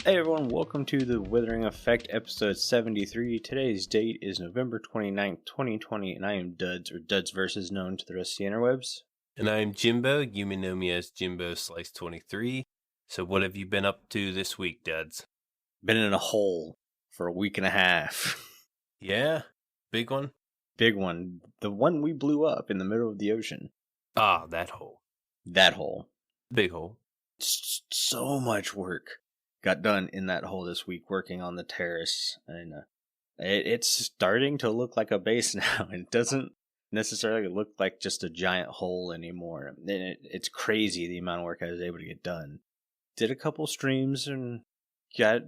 Hey everyone, welcome to the Withering Effect episode 73. Today's date is November 29th, 2020, and I am Duds, or Duds Versus, known to the rest of the interwebs. And I'm Jimbo. You may know me as Jimbo Slice 23. So what have you been up to this week, Duds? Been in a hole for a week and a half. Yeah? Big one? Big one. The one we blew up in the middle of the ocean. Ah, that hole. That hole. Big hole. So much work got done in that hole this week working on the terrace, and it's starting to look like a base now. It doesn't necessarily look like just a giant hole anymore. And it's crazy the amount of work I was able to get done. Did a couple streams and got...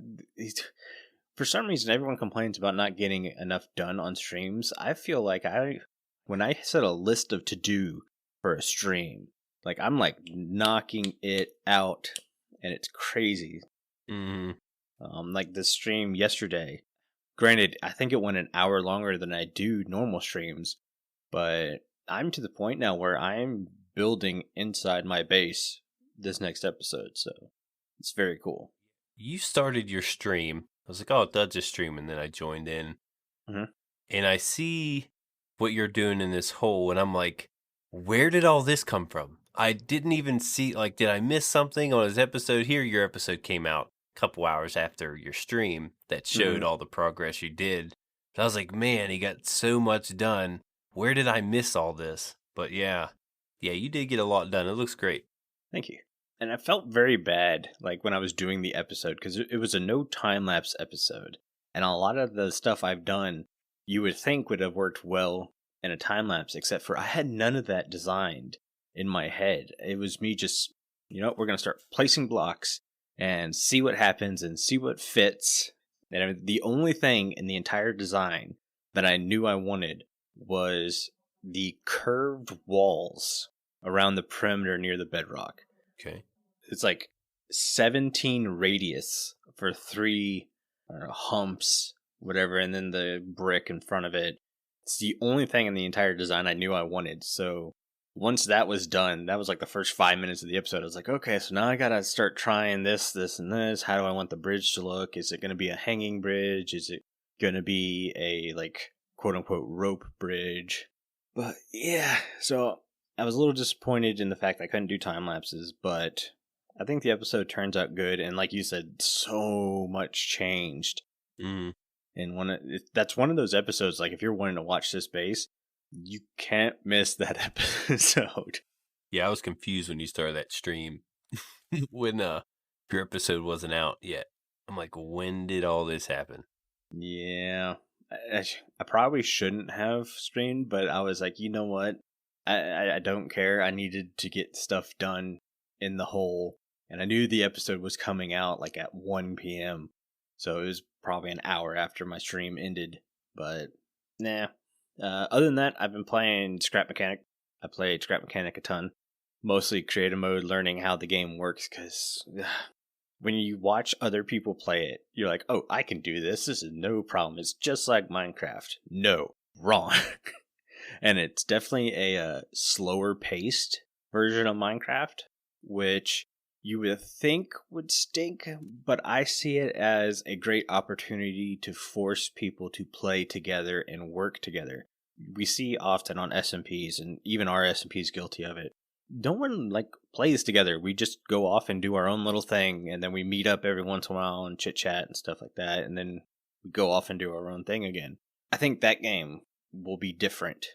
For some reason, everyone complains about not getting enough done on streams. I feel like when I set a list of to-do for a stream, like I'm like knocking it out, and it's crazy. Like the stream yesterday, granted, I think it went an hour longer than I do normal streams, but I'm to the point now where I'm building inside my base this next episode, so it's very cool. You started your stream. I was like, oh, Dud's a stream, and then I joined in. Mm-hmm. And I see what you're doing in this hole, and I'm like, where did all this come from? I didn't even see, like, did I miss something on his episode here? Your episode came out a couple hours after your stream that showed all the progress you did. And I was like, man, he got so much done. Where did I miss all this? But yeah, you did get a lot done. It looks great. Thank you. And I felt very bad, like, when I was doing the episode, because it was a no time-lapse episode. And a lot of the stuff I've done, you would think would have worked well in a time-lapse, except for I had none of that designed in my head. It was me just, we're going to start placing blocks and see what happens and see what fits. And the only thing in the entire design that I knew I wanted was the curved walls around the perimeter near the bedrock. Okay. It's like 17 radius for 3 humps, whatever, and then the brick in front of it. It's the only thing in the entire design I knew I wanted. So once that was done, that was like the first 5 minutes of the episode. I was like, okay, so now I gotta start trying this, and this. How do I want the bridge to look? Is it gonna be a hanging bridge? Is it gonna be a, like, quote-unquote rope bridge? But yeah, so I was a little disappointed in the fact that I couldn't do time lapses, but I think the episode turns out good. And like you said, so much changed. And that's one of those episodes, like if you're wanting to watch this base, you can't miss that episode. Yeah, I was confused when you started that stream when your episode wasn't out yet. I'm like, when did all this happen? Yeah, I probably shouldn't have streamed, but I was like, you know what? I don't care. I needed to get stuff done in the hole, and I knew the episode was coming out like at 1 p.m. So it was probably an hour after my stream ended. But nah. Other than that, I've been playing Scrap Mechanic. I played Scrap Mechanic a ton, mostly creative mode, learning how the game works. Because when you watch other people play it, you're like, oh, I can do this. This is no problem. It's just like Minecraft. No, wrong. And it's definitely a slower paced version of Minecraft, which you would think would stink, but I see it as a great opportunity to force people to play together and work together. We see often on SMPs, and even our SMP is guilty of it. No one plays together. We just go off and do our own little thing, and then we meet up every once in a while and chit chat and stuff like that, and then we go off and do our own thing again. I think that game will be different.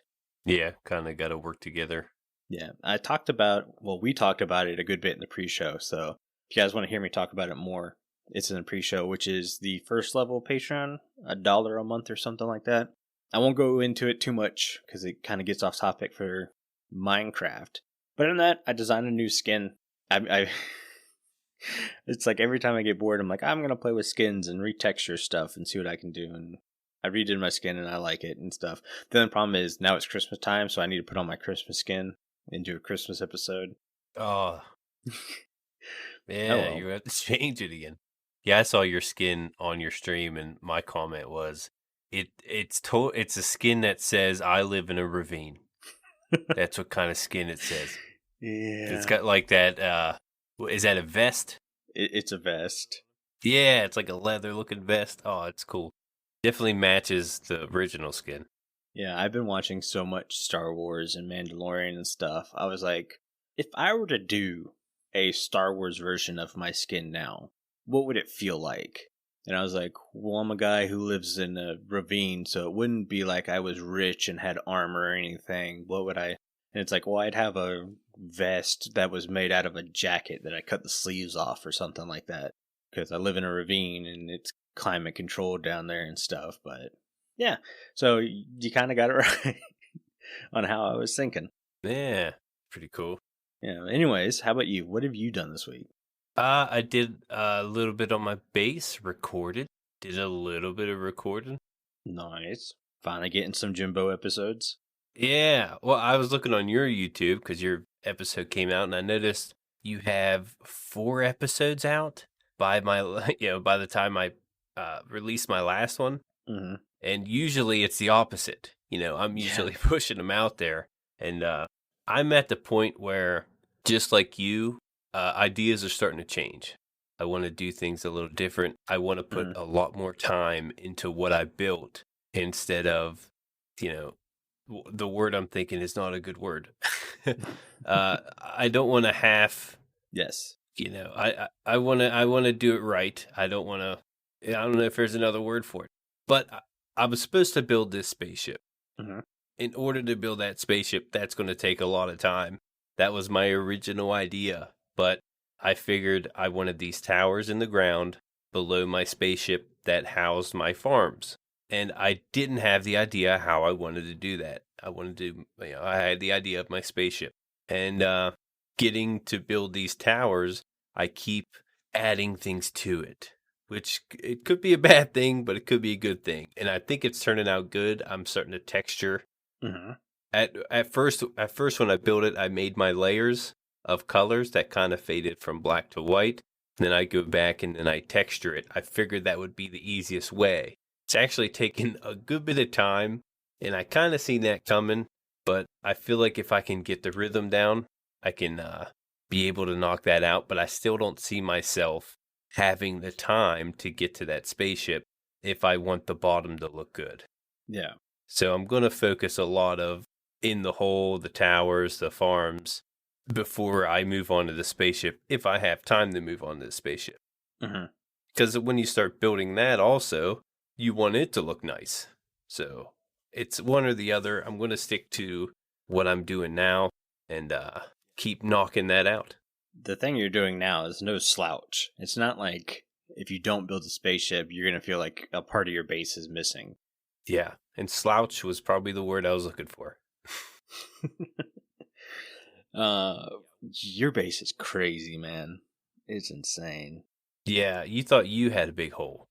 Yeah, kind of got to work together. Yeah, we talked about it a good bit in the pre-show, so if you guys want to hear me talk about it more, it's in the pre-show, which is the first level Patreon, $1 a month or something like that. I won't go into it too much, because it kind of gets off topic for Minecraft. But in that, I designed a new skin. It's like every time I get bored, I'm like, I'm going to play with skins and retexture stuff and see what I can do, and I redid my skin and I like it and stuff. The problem is now it's Christmas time, so I need to put on my Christmas skin and do a Christmas episode. Oh. Yeah, you have to change it again. Yeah, I saw your skin on your stream, and my comment was, it's a skin that says, I live in a ravine. That's what kind of skin it says. Yeah. It's got like that, is that a vest? It's a vest. Yeah, it's like a leather looking vest. Oh, it's cool. Definitely matches the original skin. Yeah, I've been watching so much Star Wars and Mandalorian and stuff. I was like, if I were to do a Star Wars version of my skin now, what would it feel like? And I was like, well, I'm a guy who lives in a ravine, so it wouldn't be like I was rich and had armor or anything. What would I? And it's like, well, I'd have a vest that was made out of a jacket that I cut the sleeves off or something like that. Because I live in a ravine and it's climate controlled down there and stuff. But yeah, so you kind of got it right on how I was thinking. Yeah, pretty cool. Yeah. Anyways, how about you? What have you done this week? I did a little bit on my bass, recorded. Did a little bit of recording. Nice. Finally getting some Jimbo episodes. Yeah, well, I was looking on your YouTube because your episode came out, and I noticed you have 4 episodes out by my, by the time I released my last one. Mm-hmm. And usually it's the opposite. I'm usually pushing them out there, and I'm at the point where, just like you, ideas are starting to change. I want to do things a little different. I want to put a lot more time into what I built instead of, the word I'm thinking is not a good word. I don't want to half. Yes. I want to do it right. I don't want to. I don't know if there's another word for it, but I was supposed to build this spaceship. Mm-hmm. In order to build that spaceship, that's going to take a lot of time. That was my original idea, but I figured I wanted these towers in the ground below my spaceship that housed my farms. And I didn't have the idea how I wanted to do that. I had the idea of my spaceship. And getting to build these towers, I keep adding things to it, which it could be a bad thing, but it could be a good thing. And I think it's turning out good. I'm starting to texture. Mm-hmm. At first when I built it, I made my layers of colors that kind of faded from black to white. Then I go back and then I texture it. I figured that would be the easiest way. It's actually taken a good bit of time, and I kind of seen that coming, but I feel like if I can get the rhythm down, I can be able to knock that out, but I still don't see myself having the time to get to that spaceship if I want the bottom to look good. Yeah. So I'm going to focus a lot of in the hole, the towers, the farms, before I move on to the spaceship, if I have time to move on to the spaceship. Because when you start building that also, you want it to look nice. So it's one or the other. I'm going to stick to what I'm doing now and keep knocking that out. The thing you're doing now is no slouch. It's not like if you don't build a spaceship, you're going to feel like a part of your base is missing. Yeah, and slouch was probably the word I was looking for. Your base is crazy, man. It's insane. Yeah, you thought you had a big hole.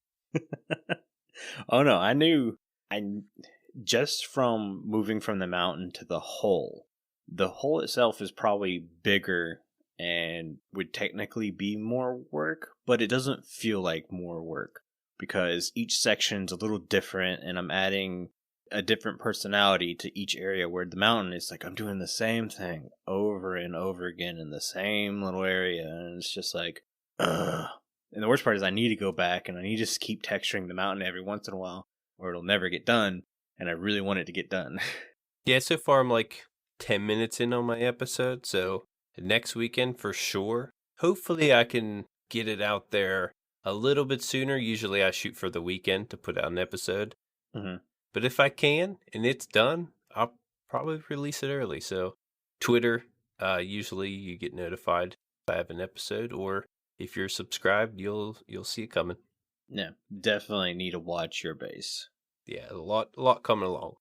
Oh no, I knew. Just from moving from the mountain to the hole itself is probably bigger and would technically be more work, but it doesn't feel like more work because each section's a little different and I'm adding a different personality to each area, where the mountain is like I'm doing the same thing over and over again in the same little area, and it's just like, ugh. And the worst part is I need to go back and I need to just keep texturing the mountain every once in a while or it'll never get done, and I really want it to get done. Yeah, so far I'm like 10 minutes in on my episode, so next weekend for sure. Hopefully I can get it out there a little bit sooner. Usually I shoot for the weekend to put out an episode. Mm-hmm. But if I can and it's done, I'll probably release it early. So Twitter, usually you get notified if I have an episode, or if you're subscribed, you'll see it coming. Yeah, definitely need to watch your base. Yeah, a lot coming along.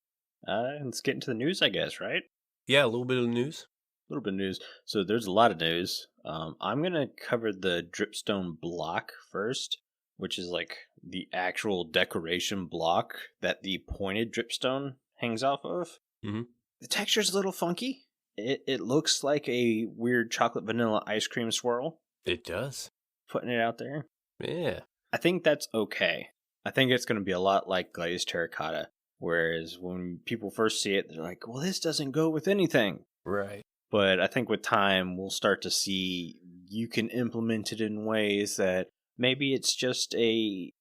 Let's get into the news, I guess, right? Yeah, a little bit of news. A little bit of news. So there's a lot of news. I'm going to cover the Dripstone Block first, which is like the actual decoration block that the Pointed Dripstone hangs off of. Mm-hmm. The texture's a little funky. It looks like a weird chocolate vanilla ice cream swirl. It does. Putting it out there. Yeah. I think that's okay. I think it's going to be a lot like glazed terracotta. Whereas when people first see it, they're like, well, this doesn't go with anything. Right. But I think with time, we'll start to see you can implement it in ways that maybe it's just a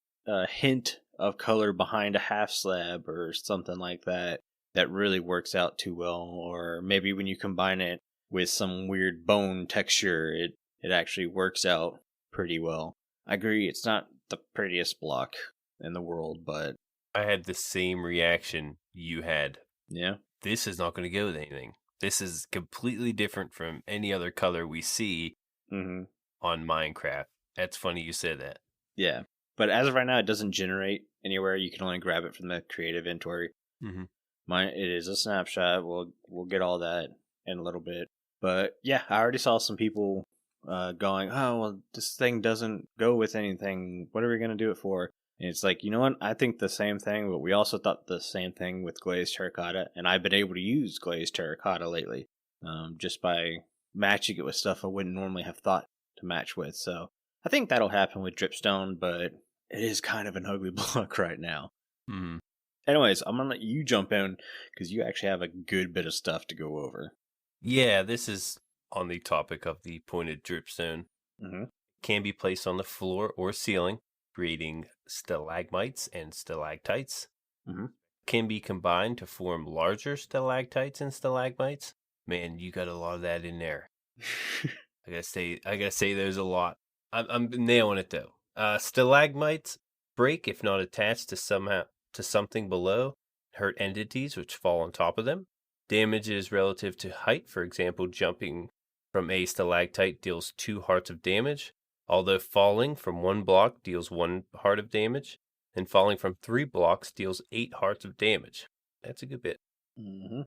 hint of color behind a half slab or something like that that really works out too well. Or maybe when you combine it with some weird bone texture, it actually works out pretty well. I agree, it's not the prettiest block in the world, but I had the same reaction you had. yeah. This is not going to go with anything. This is completely different from any other color we see Mm-hmm. on Minecraft. That's funny you said that. Yeah. But as of right now, it doesn't generate anywhere. You can only grab it from the creative inventory. Mm-hmm. It is a snapshot. We'll get all that in a little bit. But yeah, I already saw some people going, oh, well, this thing doesn't go with anything. What are we going to do it for? And it's like, you know what? I think the same thing, but we also thought the same thing with glazed terracotta. And I've been able to use glazed terracotta lately just by matching it with stuff I wouldn't normally have thought to match with. So I think that'll happen with Dripstone, but it is kind of an ugly block right now. Mm-hmm. Anyways, I'm going to let you jump in because you actually have a good bit of stuff to go over. Yeah, this is on the topic of the pointed dripstone. Mm-hmm. Can be placed on the floor or ceiling, creating stalagmites and stalactites. Mm-hmm. Can be combined to form larger stalactites and stalagmites. Man, you got a lot of that in there. I gotta say, there's a lot. I'm nailing it though. Stalagmites break if not attached to something below, hurt entities which fall on top of them. Damage is relative to height. For example, jumping from a stalactite deals 2 hearts of damage, although falling from 1 block deals 1 heart of damage, and falling from 3 blocks deals 8 hearts of damage. That's a good bit. Mm-hmm.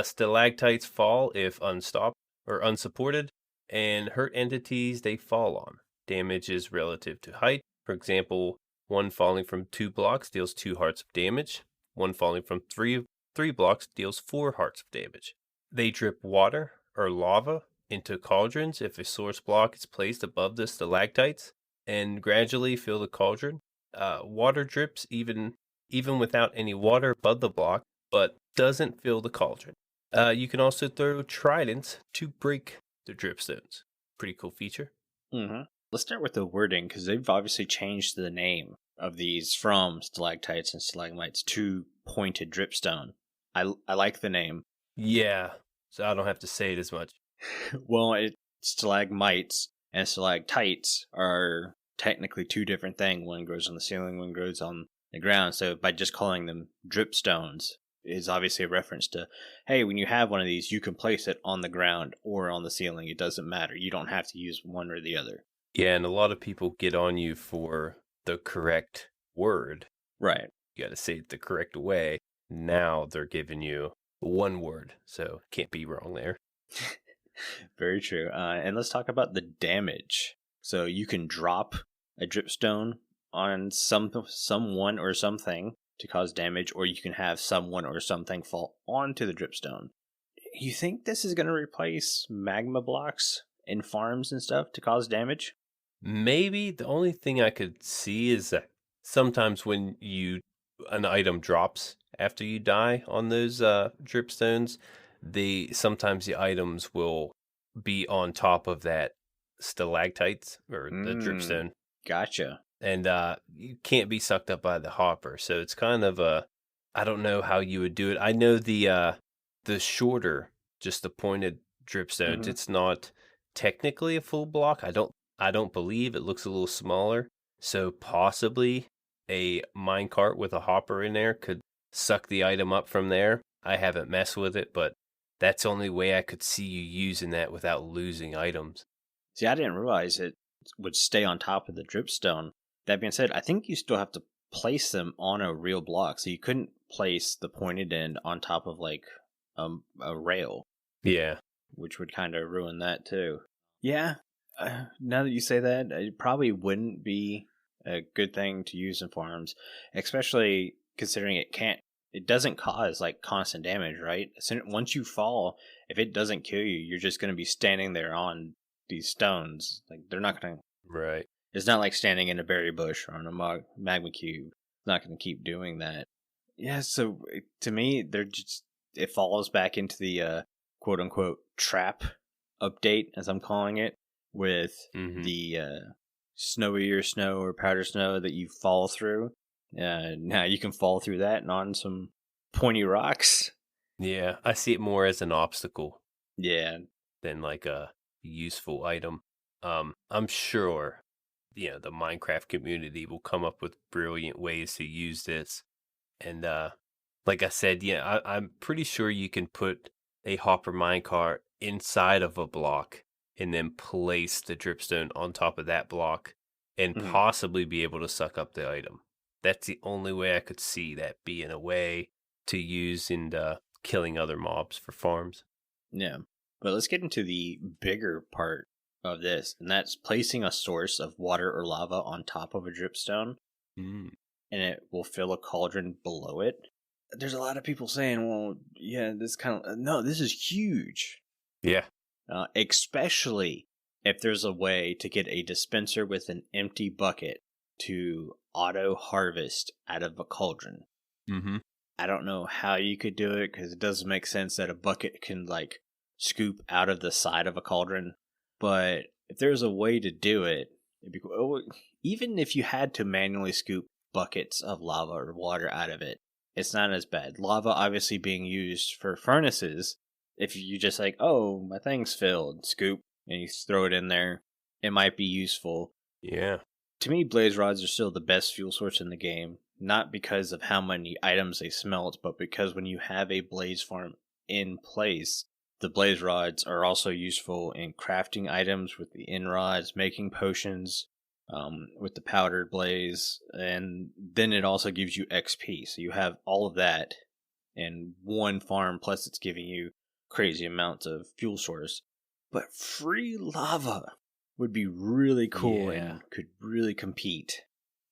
Stalactites fall if unstopped or unsupported, and hurt entities they fall on. Damage is relative to height. For example, 1 falling from 2 blocks deals 2 hearts of damage. 1 falling from 3 blocks deals 4 hearts of damage. They drip water or lava into cauldrons if a source block is placed above the stalactites and gradually fill the cauldron. Water drips even without any water above the block, but doesn't fill the cauldron. You can also throw tridents to break the dripstones. Pretty cool feature. Mm-hmm. Let's start with the wording because they've obviously changed the name of these from stalactites and stalagmites to pointed dripstone. I like the name. Yeah, so I don't have to say it as much. Well, stalagmites and stalactites are technically 2 different things. One grows on the ceiling, one grows on the ground. So by just calling them dripstones is obviously a reference to, hey, when you have one of these, you can place it on the ground or on the ceiling. It doesn't matter. You don't have to use one or the other. Yeah, and a lot of people get on you for the correct word. Right. You got to say it the correct way. Now they're giving you one word, so can't be wrong there. Very true. And let's talk about the damage. So you can drop a dripstone on someone or something to cause damage, or you can have someone or something fall onto the dripstone. You think this is going to replace magma blocks in farms and stuff to cause damage? Maybe. The only thing I could see is that sometimes when an item drops after you die on those dripstones, sometimes the items will be on top of that stalactites or the dripstone. Gotcha. And you can't be sucked up by the hopper, so it's kind of I don't know how you would do it. I know the shorter, just the pointed dripstones. Mm-hmm. It's not technically a full block. I don't believe it looks a little smaller. So possibly a minecart with a hopper in there could suck the item up from there. I haven't messed with it, but that's the only way I could see you using that without losing items. See, I didn't realize it would stay on top of the dripstone. That being said, I think you still have to place them on a real block. So you couldn't place the pointed end on top of like a rail. Yeah. Which would kind of ruin that too. Yeah. Now that you say that, it probably wouldn't be a good thing to use in farms, especially considering it doesn't cause like constant damage, right? So once you fall, if it doesn't kill you, you're just going to be standing there on these stones. Like they're not going to. Right. It's not like standing in a berry bush or on a magma cube. It's not going to keep doing that. Yeah. So to me, it falls back into the quote unquote trap update, as I'm calling it, with the snowier snow or powder snow that you fall through. Now you can fall through that and on some pointy rocks. Yeah, I see it more as an obstacle Yeah. than like a useful item. I'm sure, the Minecraft community will come up with brilliant ways to use this. And like I said, I'm pretty sure you can put a hopper minecart inside of a block and then place the dripstone on top of that block and Mhm. possibly be able to suck up the item. That's the only way I could see that being a way to use in killing other mobs for farms. Yeah. But let's get into the bigger part of this, and that's placing a source of water or lava on top of a dripstone, Mm. and it will fill a cauldron below it. There's a lot of people saying, well, yeah, no, this is huge. Yeah. Especially if there's a way to get a dispenser with an empty bucket to auto harvest out of a cauldron. Mm-hmm. I don't know how you could do it because it doesn't make sense that a bucket can like scoop out of the side of a cauldron. But if there's a way to do it, it'd be cool. Even if you had to manually scoop buckets of lava or water out of it, it's not as bad. Lava obviously being used for furnaces. If you just like, oh, my thing's filled, scoop, and you throw it in there, it might be useful. Yeah. To me, blaze rods are still the best fuel source in the game. Not because of how many items they smelt, but because when you have a blaze farm in place, the blaze rods are also useful in crafting items with the in rods, making potions with the powdered blaze, and then it also gives you XP. So you have all of that in one farm, plus it's giving you crazy amounts of fuel source. But free lava would be really cool and could really compete.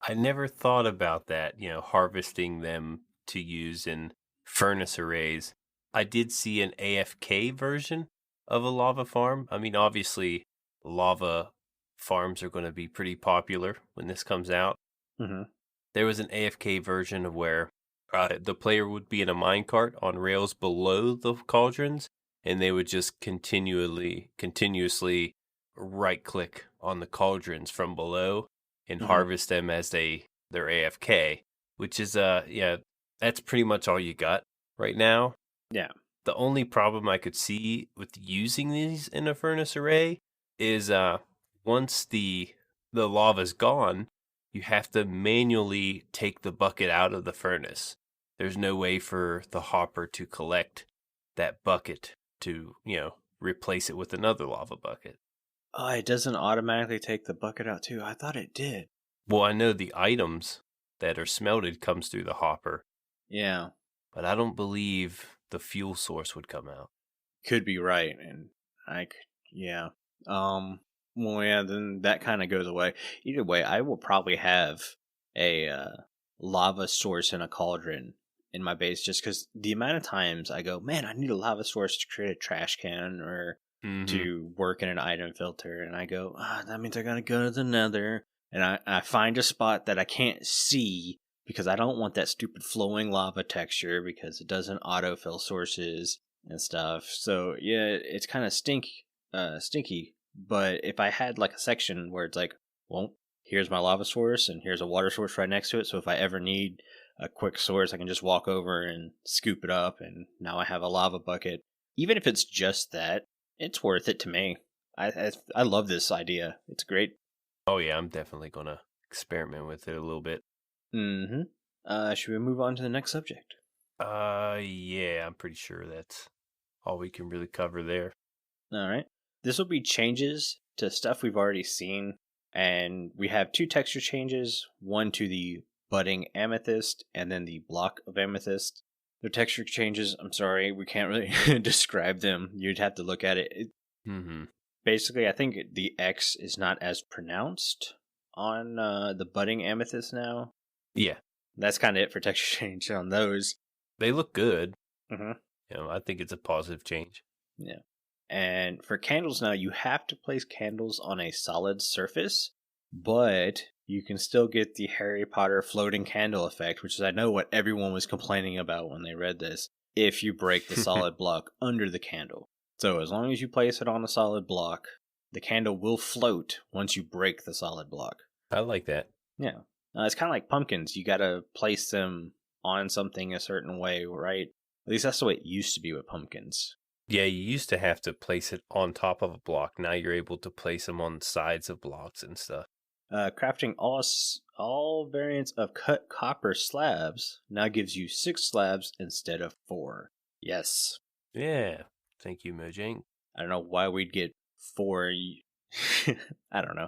I never thought about that, harvesting them to use in furnace arrays. I did see an AFK version of a lava farm. I mean, obviously, lava farms are going to be pretty popular when this comes out. Mm-hmm. There was an AFK version of where the player would be in a minecart on rails below the cauldrons, and they would just continuously right click on the cauldrons from below and harvest them as they're AFK, which is that's pretty much all you got right now. Yeah. The only problem I could see with using these in a furnace array is once the lava's gone, you have to manually take the bucket out of the furnace. There's no way for the hopper to collect that bucket to, replace it with another lava bucket. Oh, it doesn't automatically take the bucket out too. I thought it did. Well, I know the items that are smelted comes through the hopper. Yeah. But I don't believe the fuel source would come out. Could be right. And yeah. Well, yeah, then that kind of goes away. Either way, I will probably have a lava source in a cauldron in my base just because the amount of times I go, man, I need a lava source to create a trash can or to work in an item filter. And I go, that means I got to go to the nether. And I find a spot that I can't see because I don't want that stupid flowing lava texture because it doesn't autofill sources and stuff. So, yeah, it's kind of stinky. But if I had like a section where it's like, well, here's my lava source and here's a water source right next to it. So if I ever need a quick source, I can just walk over and scoop it up. And now I have a lava bucket. Even if it's just that, it's worth it to me. I love this idea. It's great. Oh, yeah, I'm definitely going to experiment with it a little bit. Mm-hmm. Should we move on to the next subject? Yeah, I'm pretty sure that's all we can really cover there. All right. This will be changes to stuff we've already seen, and we have two texture changes, one to the budding amethyst and then the block of amethyst. The texture changes, I'm sorry, we can't really describe them. You'd have to look at it. Basically, I think the X is not as pronounced on the budding amethyst now. Yeah. That's kind of it for texture change on those. They look good. Mm-hmm. I think it's a positive change. Yeah. And for candles now, you have to place candles on a solid surface, but you can still get the Harry Potter floating candle effect, which is I know what everyone was complaining about when they read this, if you break the solid block under the candle. So as long as you place it on a solid block, the candle will float once you break the solid block. I like that. Yeah. It's kind of like pumpkins. You got to place them on something a certain way, right? At least that's the way it used to be with pumpkins. Yeah, you used to have to place it on top of a block. Now you're able to place them on sides of blocks and stuff. Crafting all variants of cut copper slabs now gives you 6 slabs instead of 4. Yes. Yeah. Thank you, Mojang. I don't know why we'd get 4. I don't know.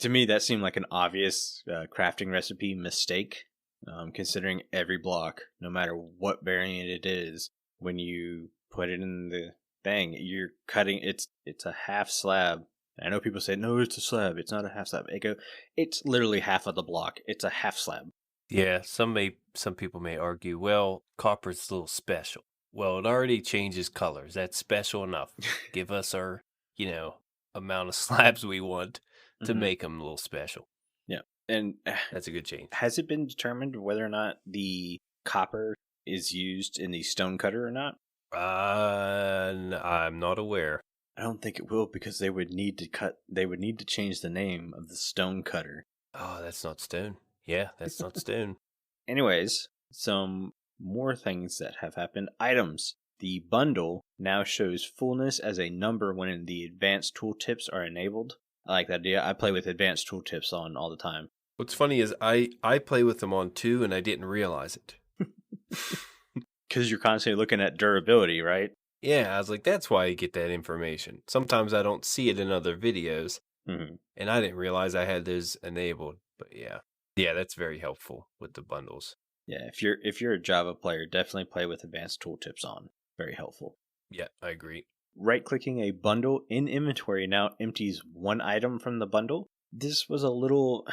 To me, that seemed like an obvious crafting recipe mistake, considering every block, no matter what variant it is, when you put it in the thing, you're cutting, it's a half slab. I know people say, no, it's a slab. It's not a half slab. It's literally half of the block. It's a half slab. Yeah, some people may argue, well, copper's a little special. Well, it already changes colors. That's special enough. Give us our, amount of slabs we want to make them a little special. Yeah, and that's a good change. Has it been determined whether or not the copper is used in the stone cutter or not? I'm not aware. I don't think it will, because they would need to change the name of the stone cutter. Oh, that's not stone. Yeah, that's not stone. Anyways, some more things that have happened. Items. The bundle now shows fullness as a number when the advanced tooltips are enabled. I like that idea. I play with advanced tooltips on all the time. What's funny is I play with them on too, and I didn't realize it. Because you're constantly looking at durability, right? Yeah, I was like, that's why I get that information. Sometimes I don't see it in other videos, and I didn't realize I had those enabled. But yeah, that's very helpful with the bundles. Yeah, if you're a Java player, definitely play with advanced tooltips on. Very helpful. Yeah, I agree. Right-clicking a bundle in inventory now empties one item from the bundle. This was a little...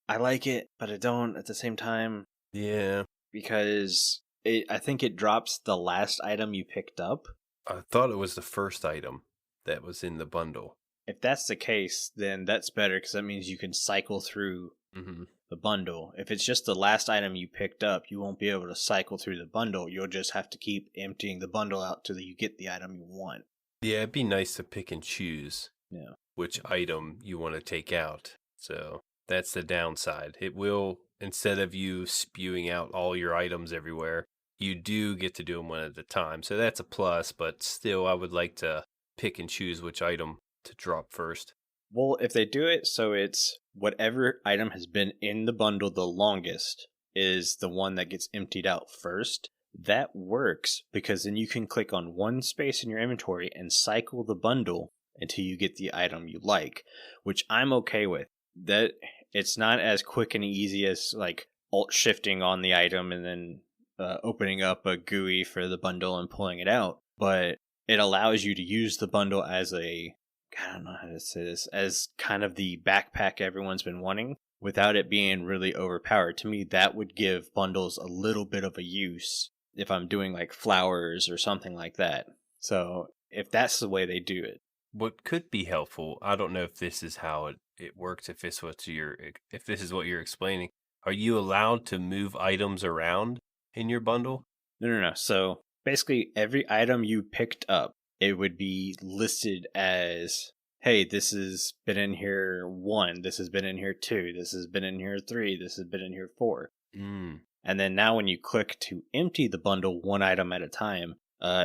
I like it, but I don't at the same time. Yeah. Because I think it drops the last item you picked up. I thought it was the first item that was in the bundle. If that's the case, then that's better, because that means you can cycle through the bundle. If it's just the last item you picked up, you won't be able to cycle through the bundle. You'll just have to keep emptying the bundle out till you get the item you want. Yeah, it'd be nice to pick and choose which item you want to take out. So that's the downside. It will, instead of you spewing out all your items everywhere, you do get to do them one at a time. So that's a plus, but still I would like to pick and choose which item to drop first. Well, if they do it so it's whatever item has been in the bundle the longest is the one that gets emptied out first, that works, because then you can click on one space in your inventory and cycle the bundle until you get the item you like, which I'm okay with. That it's not as quick and easy as like alt shifting on the item and then opening up a GUI for the bundle and pulling it out, but it allows you to use the bundle as I don't know how to say this, as kind of the backpack everyone's been wanting without it being really overpowered. To me, that would give bundles a little bit of a use if I'm doing like flowers or something like that. So if that's the way they do it. What could be helpful, I don't know if this is how it works, if this is what you're explaining. Are you allowed to move items around in your bundle? No. So basically every item you picked up, it would be listed as, hey, this has been in here 1, this has been in here 2, this has been in here 3, this has been in here 4. And then now when you click to empty the bundle one item at a time,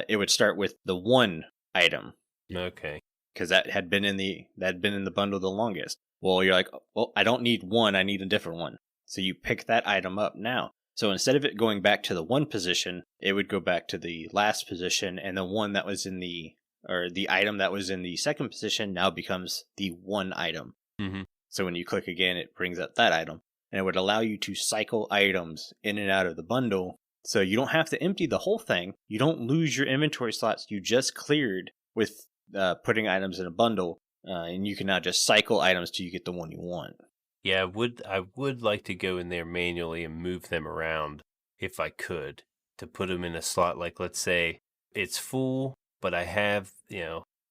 it would start with the 1 item. Okay. Because that had been in the bundle the longest. Well, you're like, well, I don't need 1, I need a different one. So you pick that item up now. So instead of it going back to the 1 position, it would go back to the last position, and the one that was in the item that was in the second position now becomes the 1 item. So when you click again, it brings up that item, and it would allow you to cycle items in and out of the bundle. So you don't have to empty the whole thing. You don't lose your inventory slots you just cleared with putting items in a bundle, and you can now just cycle items till you get the one you want. Yeah, I would like to go in there manually and move them around if I could, to put them in a slot. Like, let's say it's full, but I have,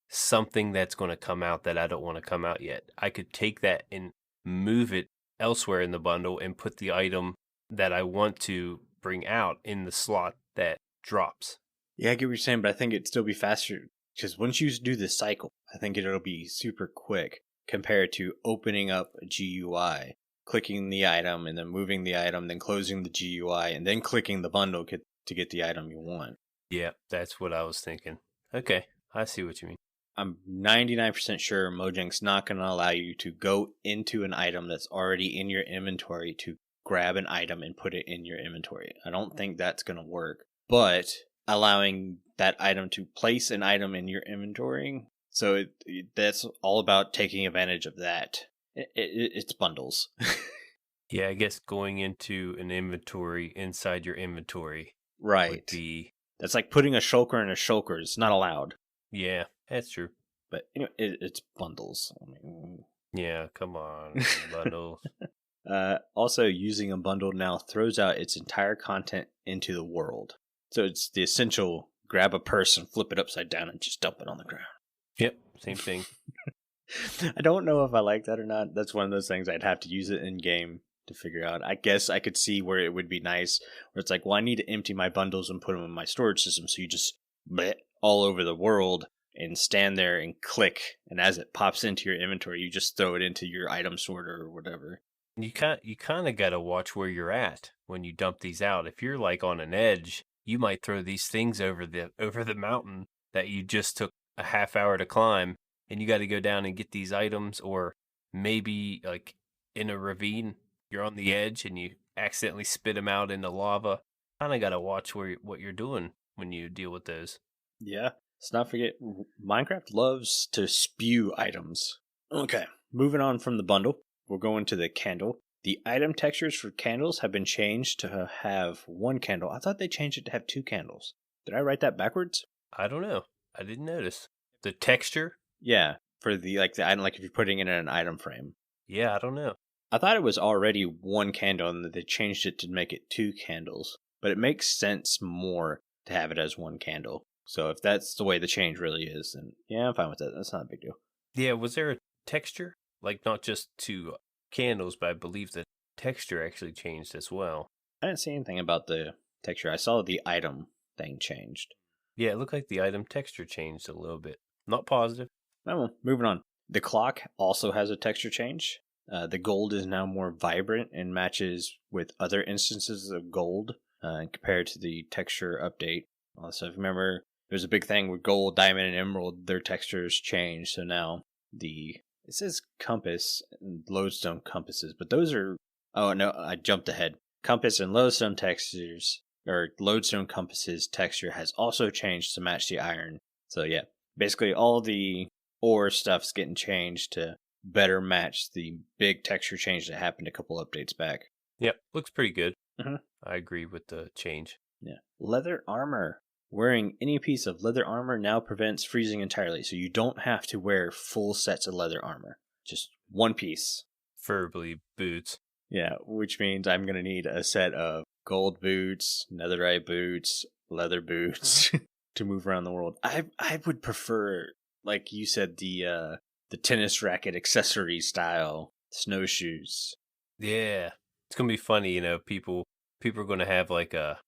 something that's going to come out that I don't want to come out yet. I could take that and move it elsewhere in the bundle and put the item that I want to bring out in the slot that drops. Yeah, I get what you're saying, but I think it'd still be faster Because once you do this cycle, I think it'll be super quick compared to opening up a GUI, clicking the item, and then moving the item, then closing the GUI, and then clicking the bundle to get the item you want. Yeah, that's what I was thinking. Okay, I see what you mean. I'm 99% sure Mojang's not going to allow you to go into an item that's already in your inventory to grab an item and put it in your inventory. I don't think that's going to work. But allowing that item to place an item in your inventory, so that's all about taking advantage of that. It's bundles. Yeah, I guess going into an inventory inside your inventory right. would be... That's like putting a shulker in a shulker. It's not allowed. Yeah, that's true. But anyway, it's bundles. I mean, yeah, come on, bundles. Also, using a bundle now throws out its entire content into the world. So it's the essential grab a purse and flip it upside down and just dump it on the ground. Yep, same thing. I don't know if I like that or not. That's one of those things I'd have to use it in game to figure out. I guess I could see where it would be nice, where it's like, well, I need to empty my bundles and put them in my storage system. So you just bleh all over the world and stand there and click. And as it pops into your inventory, you just throw it into your item sorter or whatever. You kind of got to watch where you're at when you dump these out. If you're like on an edge, you might throw these things over the mountain that you just took a half hour to climb, and you got to go down and get these items. Or maybe like in a ravine, you're on the edge and you accidentally spit them out into lava. Kind of got to watch what you're doing when you deal with those. Yeah. Let's not forget, Minecraft loves to spew items. Okay, moving on from the bundle, we're going to the candle. The item textures for candles have been changed to have one candle. I thought they changed it to have two candles. Did I write that backwards? I don't know. I didn't notice. The texture? Yeah, for the item, like if you're putting it in an item frame. Yeah, I don't know. I thought it was already one candle and that they changed it to make it two candles. But it makes sense more to have it as one candle. So if that's the way the change really is, then yeah, I'm fine with that. That's not a big deal. Yeah, was there a texture? Like not just to candles, but I believe the texture actually changed as well. I didn't see anything about the texture. I saw the item thing changed. Yeah, it looked like the item texture changed a little bit. Not positive. Oh, well, moving on. The clock also has a texture change. The gold is now more vibrant and matches with other instances of gold compared to the texture update. So if you remember, there's a big thing with gold, diamond, and emerald. Their textures change. So now it says compass and lodestone compasses, but those are, oh no, I jumped ahead. Compass and lodestone textures, or lodestone compasses texture has also changed to match the iron. So yeah, basically all the ore stuff's getting changed to better match the big texture change that happened a couple updates back. Yep, looks pretty good. Mm-hmm. I agree with the change. Yeah. Leather armor. Wearing any piece of leather armor now prevents freezing entirely, so you don't have to wear full sets of leather armor. Just one piece. Preferably boots. Yeah, which means I'm going to need a set of gold boots, netherite boots, leather boots to move around the world. I would prefer, like you said, the tennis racket accessory style snowshoes. Yeah. It's going to be funny, people are going to have like a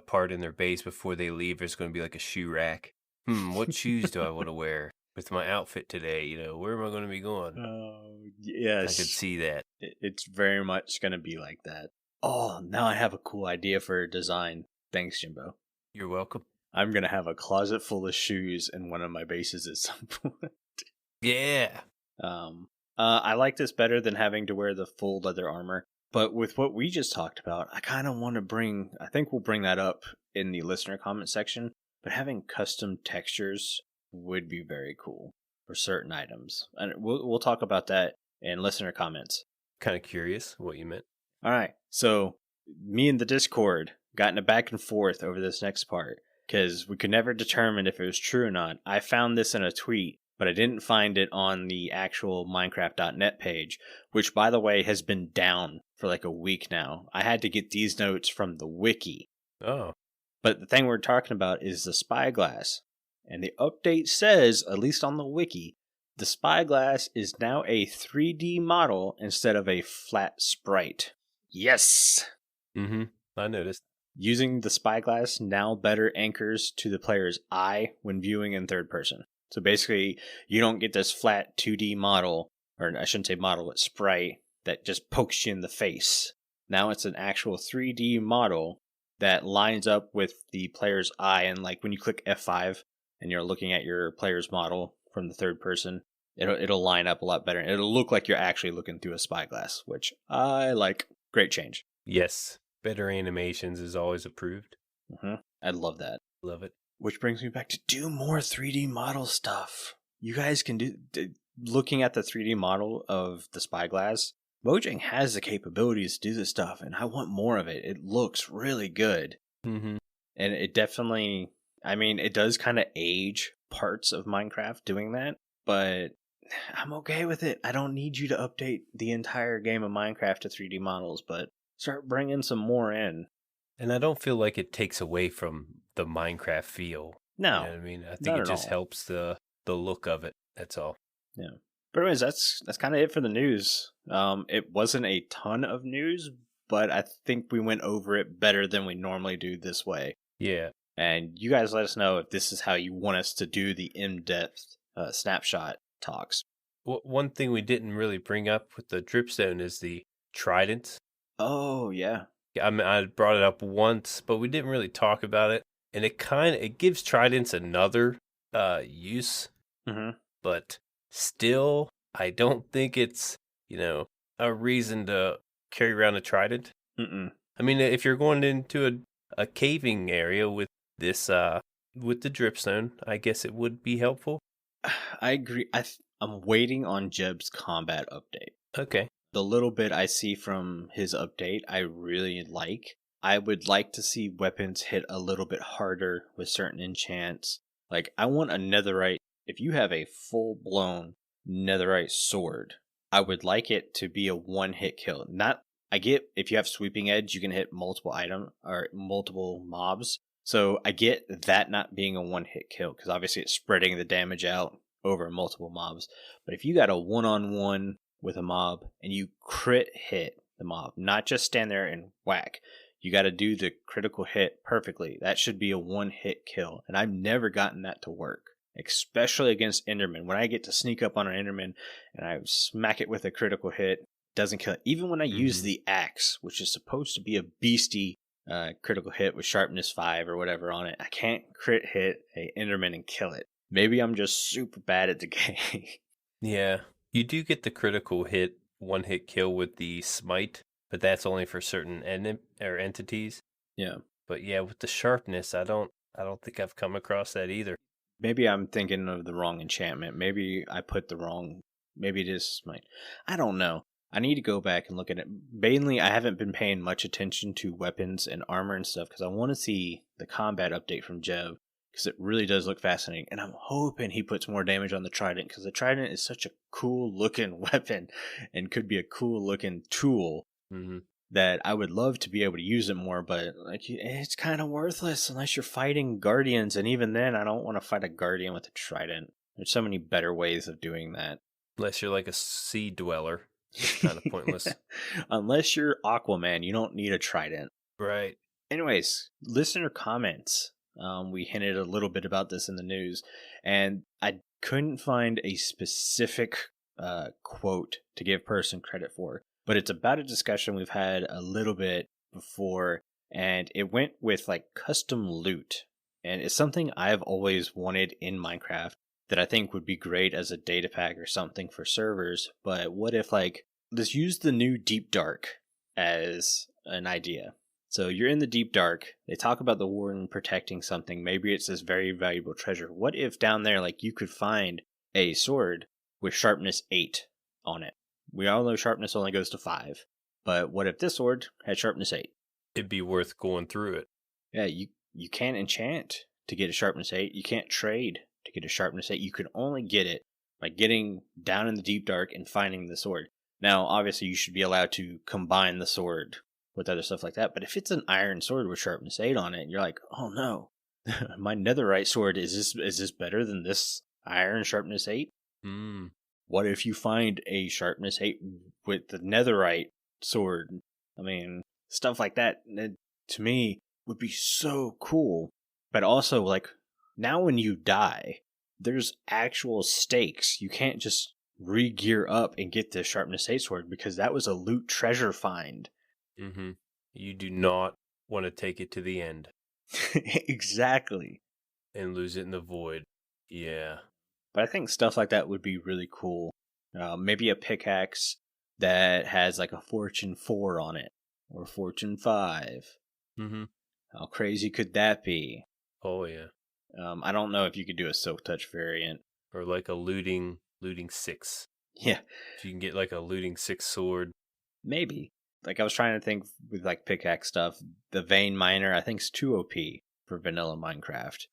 part in their base before they leave. There's going to be like a shoe rack. What shoes do I want to wear with my outfit today? Where am I going to be going? Oh, yes. I could see that. It's very much going to be like that. Oh, now I have a cool idea for a design. Thanks, Jimbo. You're welcome. I'm going to have a closet full of shoes in one of my bases at some point. Yeah. I like this better than having to wear the full leather armor. But with what we just talked about, I kind of want to I think we'll bring that up in the listener comment section, but having custom textures would be very cool for certain items. And we'll talk about that in listener comments. Kind of curious what you meant. All right. So me and the Discord got in a back and forth over this next part because we could never determine if it was true or not. I found this in a tweet, but I didn't find it on the actual Minecraft.net page, which, by the way, has been down for like a week now. I had to get these notes from the wiki. Oh. But the thing we're talking about is the spyglass. And the update says, at least on the wiki, the spyglass is now a 3D model instead of a flat sprite. Yes! Mm-hmm. I noticed. Using the spyglass now better anchors to the player's eye when viewing in third person. So basically, you don't get this flat 2D model, or I shouldn't say model, it's sprite, that just pokes you in the face. Now it's an actual 3D model that lines up with the player's eye. And like when you click F5 and you're looking at your player's model from the third person, it'll line up a lot better. It'll look like you're actually looking through a spyglass, which I like. Great change. Yes. Better animations is always approved. I love that. Love it. Which brings me back to do more 3D model stuff. You guys can do... Looking at the 3D model of the spyglass, Mojang has the capabilities to do this stuff, and I want more of it. It looks really good. Mm-hmm. And it definitely... I mean, it does kind of age parts of Minecraft doing that, but I'm okay with it. I don't need you to update the entire game of Minecraft to 3D models, but start bringing some more in. And I don't feel like it takes away from the Minecraft feel. No. You know what I mean? I think it just helps the look of it. That's all. Yeah. But anyways, that's kind of it for the news. It wasn't a ton of news, but I think we went over it better than we normally do this way. Yeah. And you guys let us know if this is how you want us to do the in-depth snapshot talks. Well, one thing we didn't really bring up with the dripstone is the trident. Oh, yeah. I mean, I brought it up once, but we didn't really talk about it. And it gives tridents another use. Mm-hmm. But still, I don't think it's, a reason to carry around a trident. Mm-mm. I mean, if you're going into a caving area with this, with the dripstone, I guess it would be helpful. I agree. I'm waiting on Jeb's combat update. Okay. The little bit I see from his update, I really like. I would like to see weapons hit a little bit harder with certain enchants. Like, I want a netherite. If you have a full-blown netherite sword, I would like it to be a one-hit kill. I get if you have sweeping edge, you can hit multiple multiple mobs. So I get that not being a one-hit kill, because obviously it's spreading the damage out over multiple mobs. But if you got a one-on-one with a mob and you crit hit the mob, not just stand there and whack, you got to do the critical hit perfectly. That should be a one-hit kill, and I've never gotten that to work, especially against Enderman. When I get to sneak up on an Enderman and I smack it with a critical hit, doesn't kill it. Even when I use the axe, which is supposed to be a beastie critical hit with sharpness 5 or whatever on it, I can't crit hit a Enderman and kill it. Maybe I'm just super bad at the game. Yeah. You do get the critical hit, one hit kill with the smite, but that's only for certain entities. Yeah. But yeah, with the sharpness, I don't think I've come across that either. Maybe I'm thinking of the wrong enchantment. Maybe I put the wrong. Maybe it is smite. I don't know. I need to go back and look at it. Mainly, I haven't been paying much attention to weapons and armor and stuff because I want to see the combat update from Jeb, because it really does look fascinating. And I'm hoping he puts more damage on the trident, because the trident is such a cool looking weapon and could be a cool looking tool that I would love to be able to use it more. But it's kind of worthless unless you're fighting guardians. And even then, I don't want to fight a guardian with a trident. There's so many better ways of doing that. Unless you're like a sea dweller. It's kind of pointless. Unless you're Aquaman, you don't need a trident. Right. Anyways, listener comments. We hinted a little bit about this in the news, and I couldn't find a specific quote to give person credit for, but it's about a discussion we've had a little bit before, and it went with like custom loot, and it's something I've always wanted in Minecraft that I think would be great as a data pack or something for servers. But what if, like, let's use the new Deep Dark as an idea. So you're in the Deep Dark, they talk about the warden protecting something, maybe it's this very valuable treasure. What if down there, like, you could find a sword with sharpness 8 on it? We all know sharpness only goes to 5, but what if this sword had sharpness 8? It'd be worth going through it. Yeah, you can't enchant to get a sharpness 8, you can't trade to get a sharpness 8, you can only get it by getting down in the Deep Dark and finding the sword. Now, obviously, you should be allowed to combine the sword with other stuff like that, but if it's an iron sword with sharpness 8 on it, and you're like, oh no, my netherite sword, is this better than this iron sharpness 8? What if you find a sharpness 8 with the netherite sword? I mean, stuff like that, to me, would be so cool. But also, like, now when you die, there's actual stakes. You can't just re-gear up and get the Sharpness 8 sword because that was a loot treasure find. Mm-hmm. You do not want to take it to the end. Exactly. And lose it in the void. Yeah. But I think stuff like that would be really cool. Maybe a pickaxe that has like a Fortune 4 on it. Or Fortune 5. Mm-hmm. How crazy could that be? Oh, yeah. I don't know if you could do a Silk Touch variant. Or like a looting 6. Yeah. If you can get like a looting 6 sword. Maybe. Like I was trying to think with like pickaxe stuff. The Vein Miner I think is too OP for vanilla Minecraft.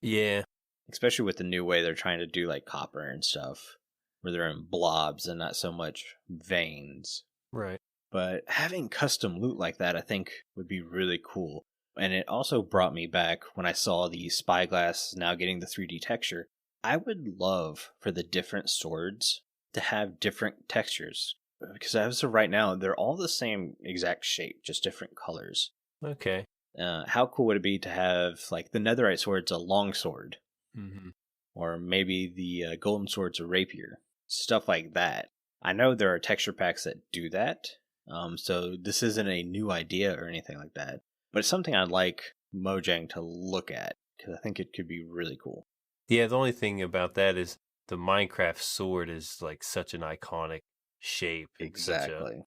Yeah. Especially with the new way they're trying to do like copper and stuff. Where they're in blobs and not so much veins. Right. But having custom loot like that I think would be really cool. And it also brought me back when I saw the spyglass now getting the 3D texture. I would love for the different swords to have different textures. Because as of right now, they're all the same exact shape, just different colors. Okay. How cool would it be to have, like, the netherite sword's a long sword? Mm-hmm. Or maybe the golden sword's a rapier. Stuff like that. I know there are texture packs that do that. So this isn't a new idea or anything like that. But it's something I'd like Mojang to look at. Because I think it could be really cool. Yeah, the only thing about that is the Minecraft sword is like such an iconic shape. Exactly.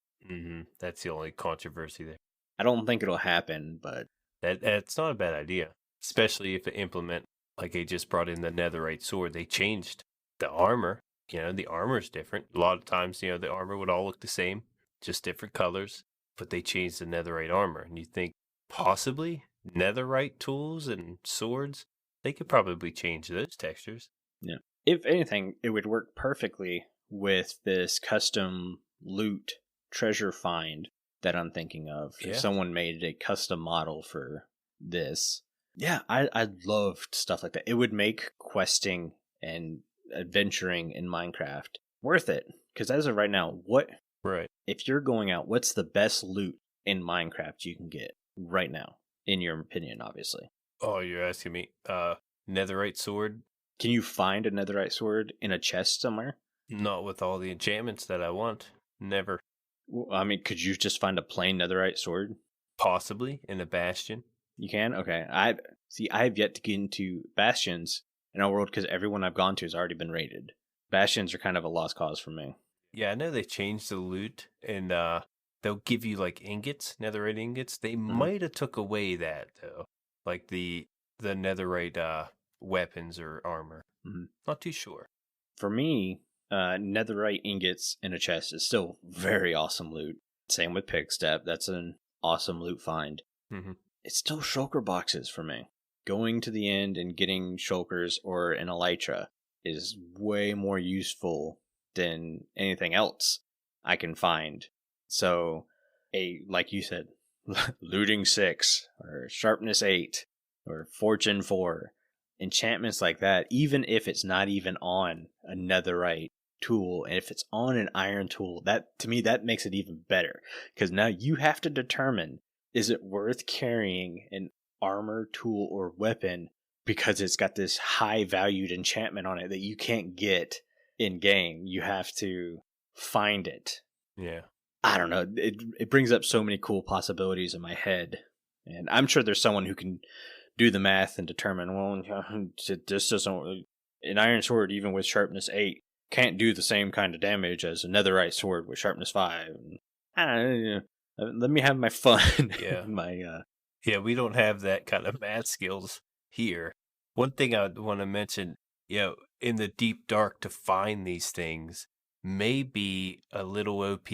That's the only controversy there. I don't think it'll happen, but that's not a bad idea, especially if they implement like they just brought in the netherite sword. They changed the armor. You know, the armor's different. A lot of times, you know, the armor would all look the same, just different colors. But they changed the netherite armor, and you think possibly netherite tools and swords, they could probably change those textures. Yeah. If anything, it would work perfectly with this custom loot treasure find that I'm thinking of. Yeah. If someone made a custom model for this. Yeah, I love stuff like that. It would make questing and adventuring in Minecraft worth it. Because as of right now, Right. if you're going out, what's the best loot in Minecraft you can get right now? In your opinion, obviously. Oh, you're asking me. Netherite sword? Can you find a netherite sword in a chest somewhere? Not with all the enchantments that I want. Never. I mean, could you just find a plain netherite sword? Possibly in a bastion. You can? Okay. I've yet to get into bastions in our world because everyone I've gone to has already been raided. Bastions are kind of a lost cause for me. Yeah, I know they changed the loot and they'll give you like ingots, netherite ingots. They might have took away that though. Like the netherite weapons or armor. Not too sure. For me, netherite ingots in a chest is still very awesome loot. Same with Pickstep. That's an awesome loot find. It's still shulker boxes for me. Going to the end and getting shulkers or an elytra is way more useful than anything else I can find. So, like you said, looting 6 or sharpness 8 or fortune 4, enchantments like that, even if it's not even on a netherite tool, and if it's on an iron tool, that to me that makes it even better, because now you have to determine, is it worth carrying an armor, tool, or weapon because it's got this high valued enchantment on it that you can't get in game. You have to find it. Yeah. I don't know. It brings up so many cool possibilities in my head, and I'm sure there's someone who can do the math and determine, well, this doesn't, an iron sword, even with sharpness 8, can't do the same kind of damage as a netherite sword with sharpness 5. I don't know. Let me have my fun. Yeah. Yeah, we don't have that kind of math skills here. One thing I want to mention, in the deep dark to find these things may be a little OP,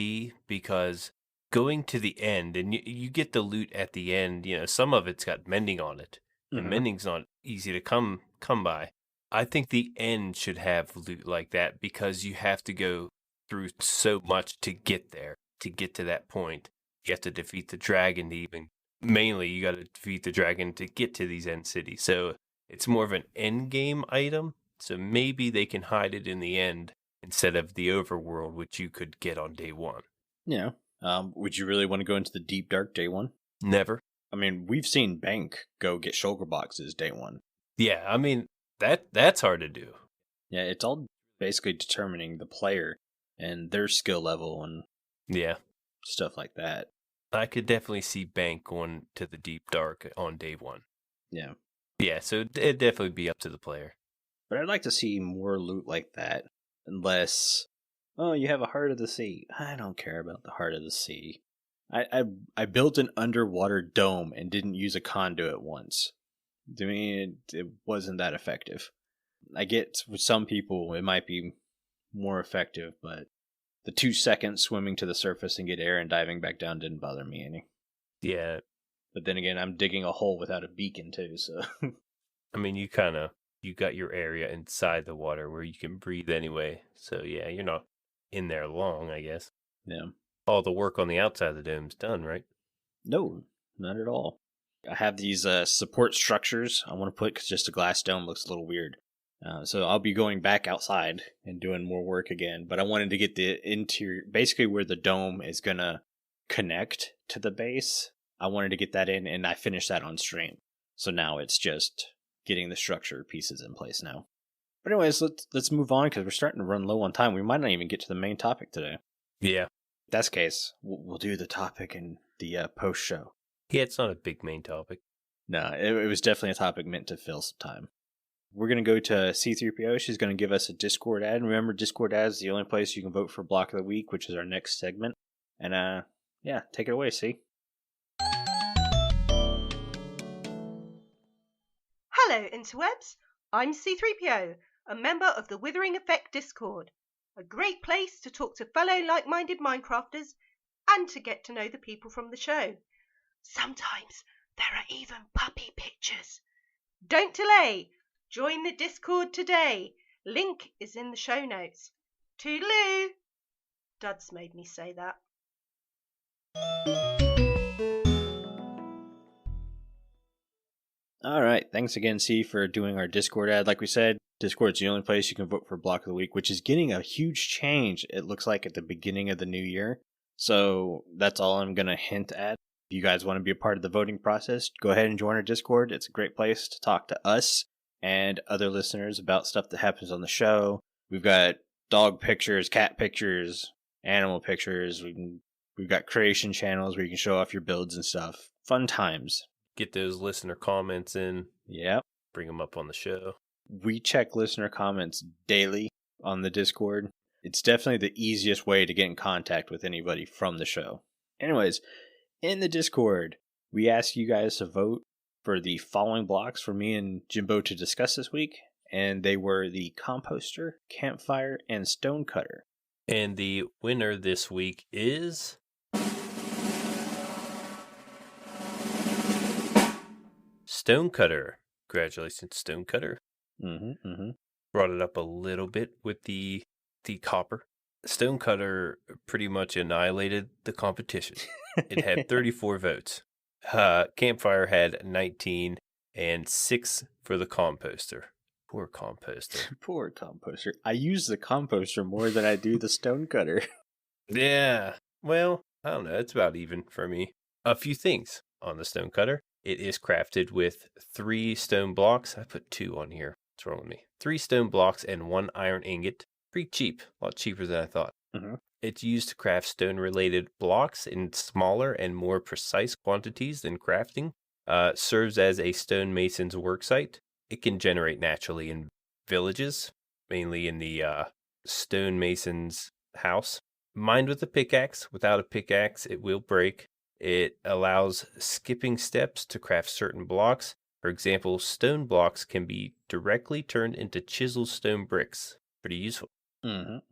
because going to the end, and you get the loot at the end, some of it's got mending on it. And mending's not easy to come by. I think the end should have loot like that, because you have to go through so much to get there, to get to that point. You have to defeat the dragon to even, mainly you got to defeat the dragon to get to these end cities. So it's more of an end game item. So maybe they can hide it in the end instead of the overworld, which you could get on day 1. Yeah. Would you really want to go into the deep dark day 1? Never. I mean, we've seen Bank go get shulker boxes day 1. Yeah, I mean, that's hard to do. Yeah, it's all basically determining the player and their skill level and stuff like that. I could definitely see Bank going to the deep dark on day one. Yeah. Yeah, so it'd definitely be up to the player. But I'd like to see more loot like that. Unless, oh, you have a Heart of the Sea. I don't care about the Heart of the Sea. I built an underwater dome and didn't use a conduit once. To me, it wasn't that effective. I get with some people it might be more effective, but the 2 seconds swimming to the surface and get air and diving back down didn't bother me any. Yeah. But then again, I'm digging a hole without a beacon too, so. I mean, you got your area inside the water where you can breathe anyway. So yeah, you're not in there long, I guess. Yeah. All the work on the outside of the dome's done, right? No, not at all. I have these support structures I want to put because just a glass dome looks a little weird. So I'll be going back outside and doing more work again. But I wanted to get the interior, basically where the dome is going to connect to the base. I wanted to get that in, and I finished that on stream. So now it's just getting the structure pieces in place now. But anyways, let's move on because we're starting to run low on time. We might not even get to the main topic today. Yeah. If that's the case, we'll do the topic in the post show. Yeah, it's not a big main topic. No, it was definitely a topic meant to fill some time. We're going to go to C3PO. She's going to give us a Discord ad. Remember, Discord ad is the only place you can vote for Block of the Week, which is our next segment. And, yeah, take it away, C. Hello, interwebs. I'm C3PO, a member of the Withering Effect Discord. A great place to talk to fellow like-minded Minecrafters and to get to know the people from the show. Sometimes there are even puppy pictures. Don't delay. Join the Discord today. Link is in the show notes. Toodaloo! Duds made me say that. All right. Thanks again, C, for doing our Discord ad. Like we said, Discord's the only place you can vote for Block of the Week, which is getting a huge change, it looks like, at the beginning of the new year. So that's all I'm going to hint at. If you guys want to be a part of the voting process, go ahead and join our Discord. It's a great place to talk to us and other listeners about stuff that happens on the show. We've got dog pictures, cat pictures, animal pictures. We've got creation channels where you can show off your builds and stuff. Fun times. Get those listener comments in. Yep. Bring them up on the show. We check listener comments daily on the Discord. It's definitely the easiest way to get in contact with anybody from the show. Anyways, in the Discord, we ask you guys to vote for the following blocks for me and Jimbo to discuss this week. And they were the Composter, Campfire, and Stonecutter. And the winner this week is... Stonecutter. Congratulations, Stonecutter. Brought it up a little bit with the copper. Stonecutter pretty much annihilated the competition. It had 34 votes. Campfire had 19 and 6 for the Composter. Poor Composter. Poor Composter. I use the Composter more than I do the Stonecutter. Yeah. Well, I don't know. It's about even for me. A few things on the Stonecutter. It is crafted with 3 stone blocks. I put 2 on here. What's wrong with me? 3 stone blocks and 1 iron ingot. Pretty cheap. A lot cheaper than I thought. It's used to craft stone-related blocks in smaller and more precise quantities than crafting. Serves as a stonemason's worksite. It can generate naturally in villages, mainly in the stonemason's house. Mined with a pickaxe. Without a pickaxe, it will break. It allows skipping steps to craft certain blocks. For example, stone blocks can be directly turned into chiseled stone bricks. Pretty useful. The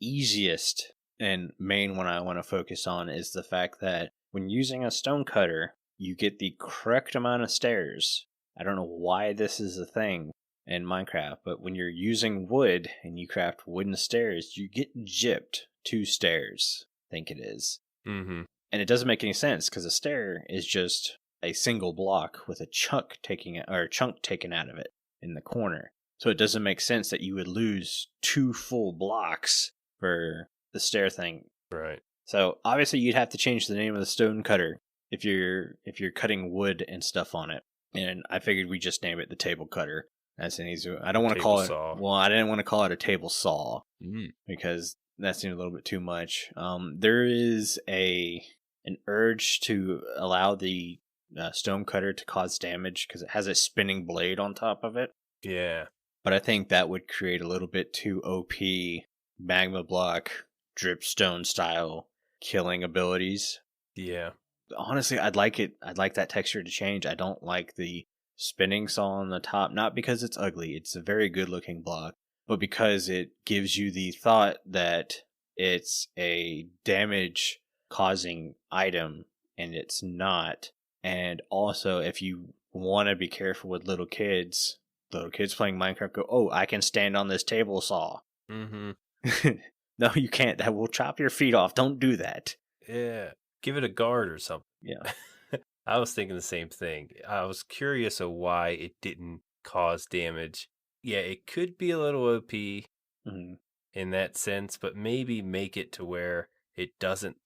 easiest and main one I want to focus on is the fact that when using a Stonecutter, you get the correct amount of stairs. I don't know why this is a thing in Minecraft, but when you're using wood and you craft wooden stairs, you get gypped 2 stairs, I think it is. And it doesn't make any sense because a stair is just a single block with a chunk taken out of it in the corner. So it doesn't make sense that you would lose 2 full blocks for the stair thing. Right. So obviously you'd have to change the name of the Stonecutter if you're cutting wood and stuff on it. And I figured we just name it the Table Cutter. That's an easy. I don't want to Table call it. saw. Well, I didn't want to call it a table saw Mm. because that seemed a little bit too much. There is an urge to allow the stone cutter to cause damage because it has a spinning blade on top of it. Yeah. But I think that would create a little bit too OP magma block dripstone style killing abilities. Yeah. Honestly, I'd like it. I'd like that texture to change. I don't like the spinning saw on the top, not because it's ugly. It's a very good looking block, but because it gives you the thought that it's a damage causing item and it's not. And also, if you want to be careful with little kids playing Minecraft go, oh, I can stand on this table saw. Mm-hmm. No, you can't. That will chop your feet off. Don't do that. Yeah. Give it a guard or something. Yeah. I was thinking the same thing. I was curious of why it didn't cause damage. Yeah, it could be a little OP Mm-hmm. in that sense, but maybe make it to where it doesn't,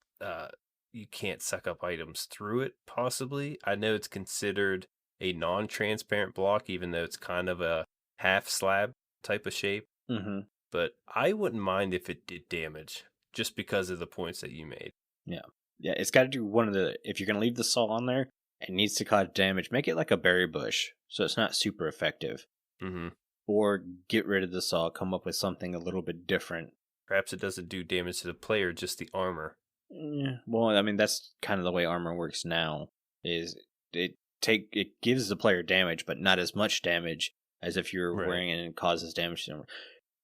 you can't suck up items through it, possibly. I know it's considered a non-transparent block, even though it's kind of a half slab type of shape. Mm-hmm. But I wouldn't mind if it did damage, just because of the points that you made. Yeah. Yeah, it's got to do one of the... If you're going to leave the saw on there, it needs to cause damage. Make it like a berry bush, so it's not super effective. Mm-hmm. Or get rid of the saw, come up with something a little bit different. Perhaps it doesn't do damage to the player, just the armor. Yeah, well, I mean, that's kind of the way armor works now. Is it gives the player damage, but not as much damage as if you're wearing it and it causes damage to them.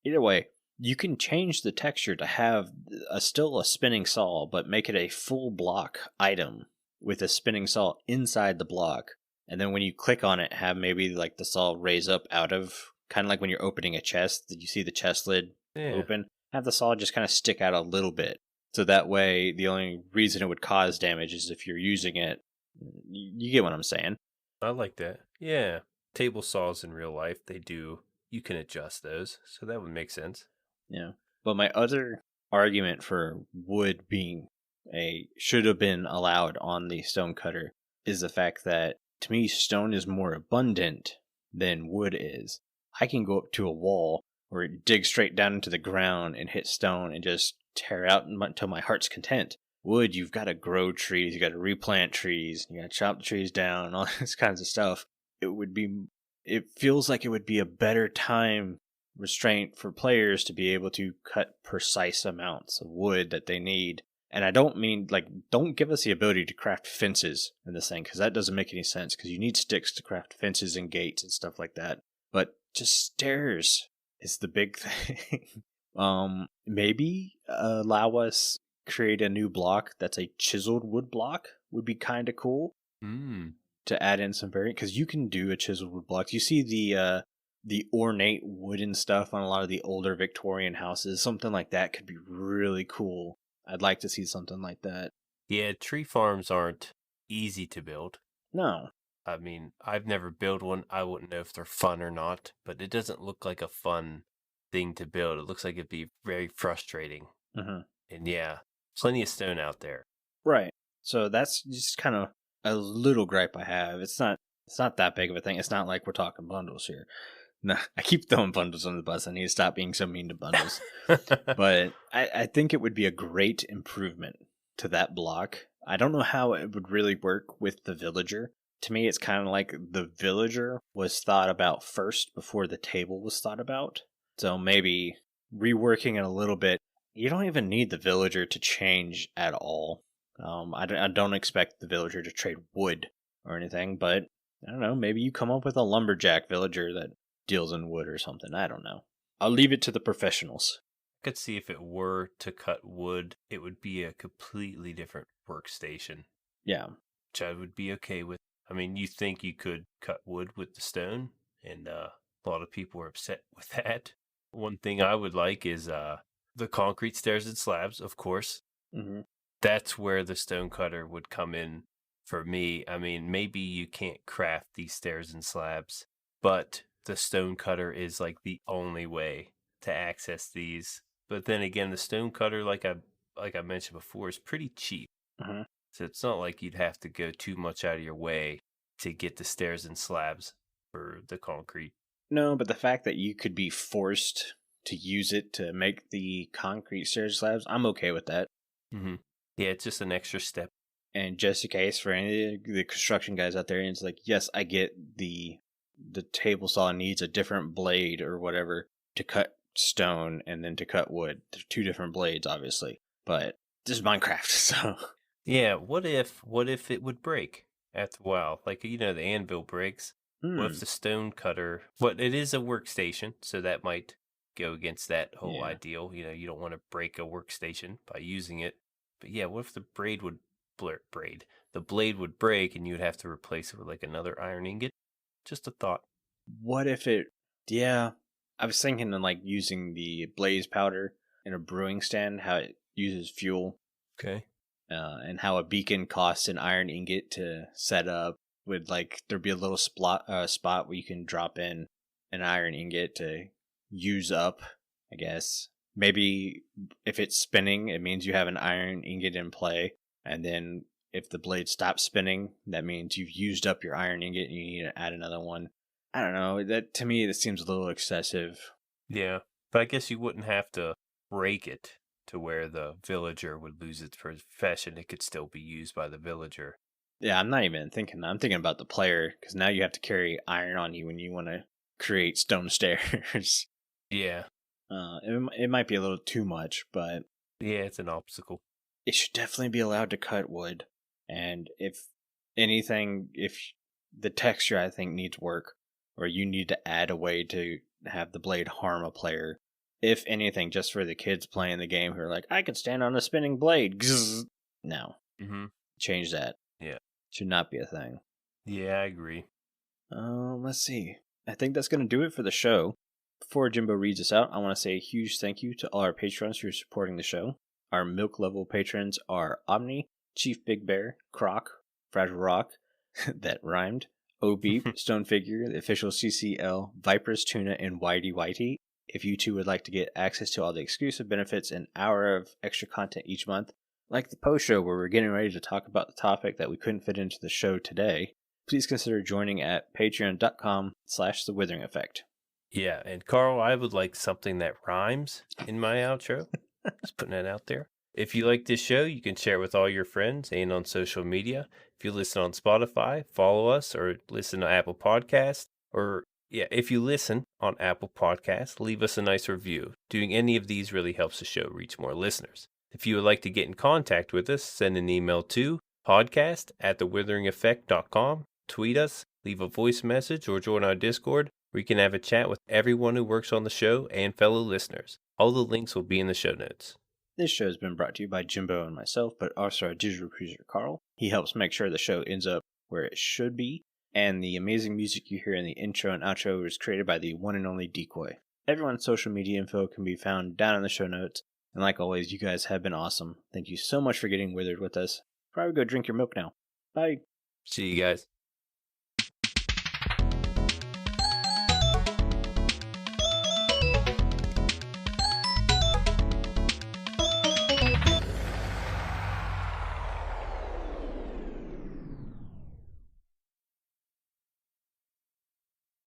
Either way, you can change the texture to have still a spinning saw, but make it a full block item with a spinning saw inside the block. And then when you click on it, have maybe like the saw raise up out of, kind of like when you're opening a chest, that you see the chest lid open. Have the saw just kind of stick out a little bit. So that way, the only reason it would cause damage is if you're using it. You get what I'm saying? I like that. Yeah. Table saws in real life, you can adjust those. So that would make sense. Yeah. But my other argument for wood being should have been allowed on the stone cutter is the fact that, to me, stone is more abundant than wood is. I can go up to a wall or dig straight down into the ground and hit stone and just tear out until my heart's content. Wood, you've got to grow trees, you got to replant trees, you got to chop the trees down, all this kinds of stuff. It feels like it would be a better time restraint for players to be able to cut precise amounts of wood that they need. And I don't mean, don't give us the ability to craft fences in this thing, because that doesn't make any sense, because you need sticks to craft fences and gates and stuff like that. But just stairs is the big thing. Maybe allow us create a new block that's a chiseled wood block would be kind of cool. To add in some variant, because you can do a chiseled wood block. You see the ornate wooden stuff on a lot of the older Victorian houses. Something like that could be really cool. I'd like to see something like that. Yeah, tree farms aren't easy to build. No. I mean, I've never built one. I wouldn't know if they're fun or not, but it doesn't look like a fun thing to build. It looks like it'd be very frustrating. Mm-hmm. And yeah, plenty of stone out there. Right. So that's just kind of a little gripe I have. It's not that big of a thing. It's not like we're talking bundles here. No, I keep throwing bundles on the bus. I need to stop being so mean to bundles. But I think it would be a great improvement to that block. I don't know how it would really work with the villager. To me, it's kind of like the villager was thought about first before the table was thought about. So maybe reworking it a little bit. You don't even need the villager to change at all. I don't expect the villager to trade wood or anything, but I don't know. Maybe you come up with a lumberjack villager that deals in wood or something. I don't know. I'll leave it to the professionals. I could see if it were to cut wood, it would be a completely different workstation. Yeah. Which I would be okay with. I mean, you think you could cut wood with the stone, and a lot of people are upset with that. One thing I would like is the concrete stairs and slabs, of course. Mm-hmm. That's where the stone cutter would come in for me. I mean, maybe you can't craft these stairs and slabs, but the stone cutter is like the only way to access these. But then again, the stone cutter, like I mentioned before, is pretty cheap. Mm-hmm. So it's not like you'd have to go too much out of your way to get the stairs and slabs for the concrete. No, but the fact that you could be forced to use it to make the concrete stair slabs, I'm okay with that. Mm-hmm. Yeah, it's just an extra step. And just in case for any of the construction guys out there, it's like, yes, I get the table saw needs a different blade or whatever to cut stone and then to cut wood. They're two different blades, obviously. But this is Minecraft, so... Yeah, what if it would break after a while? Like, the anvil breaks. What if the stone cutter... What, it is a workstation, so that might go against that whole ideal. You don't want to break a workstation by using it. But yeah, what if the blade would break and you'd have to replace it with like another iron ingot? Just a thought. What if it... Yeah, I was thinking of like using the blaze powder in a brewing stand, how it uses fuel. Okay. And how a beacon costs an iron ingot to set up. Would like there'd be a little spot where you can drop in an iron ingot to use up, I guess. Maybe if it's spinning, it means you have an iron ingot in play, and then if the blade stops spinning, that means you've used up your iron ingot and you need to add another one. I don't know. That to me, that seems a little excessive. Yeah, but I guess you wouldn't have to break it to where the villager would lose its profession. It could still be used by the villager. Yeah, I'm not even thinking that. I'm thinking about the player, because now you have to carry iron on you when you want to create stone stairs. Yeah. It might be a little too much, but... Yeah, it's an obstacle. It should definitely be allowed to cut wood. And if anything, if the texture, I think, needs work, or you need to add a way to have the blade harm a player, if anything, just for the kids playing the game who are like, I could stand on a spinning blade. No. Mm-hmm. Change that. Yeah. Should not be a thing. Yeah, I agree. Let's see. I think that's going to do it for the show. Before Jimbo reads us out, I want to say a huge thank you to all our patrons who are supporting the show. Our milk level patrons are Aubni, ChiefBigBear, Crock, FragileRock, that rhymed, ohbeep, StoneFigure, TheOfficialCCL, viperoustuna, and YDYT. If you too would like to get access to all the exclusive benefits and hour of extra content each month, like the post show where we're getting ready to talk about the topic that we couldn't fit into the show today, please consider joining at patreon.com/The Withering Effect. Yeah, and Carl, I would like something that rhymes in my outro. Just putting that out there. If you like this show, you can share it with all your friends and on social media. If you listen on Spotify, follow us, or listen to Apple Podcasts, if you listen on Apple Podcasts, leave us a nice review. Doing any of these really helps the show reach more listeners. If you would like to get in contact with us, send an email to podcast@thewitheringeffect.com, tweet us, leave a voice message, or join our Discord, where you can have a chat with everyone who works on the show and fellow listeners. All the links will be in the show notes. This show has been brought to you by Jimbo and myself, but also our digital producer, Carl. He helps make sure the show ends up where it should be, and the amazing music you hear in the intro and outro was created by the one and only Decoy. Everyone's social media info can be found down in the show notes, and like always, you guys have been awesome. Thank you so much for getting withered with us. Probably go drink your milk now. Bye. See you guys.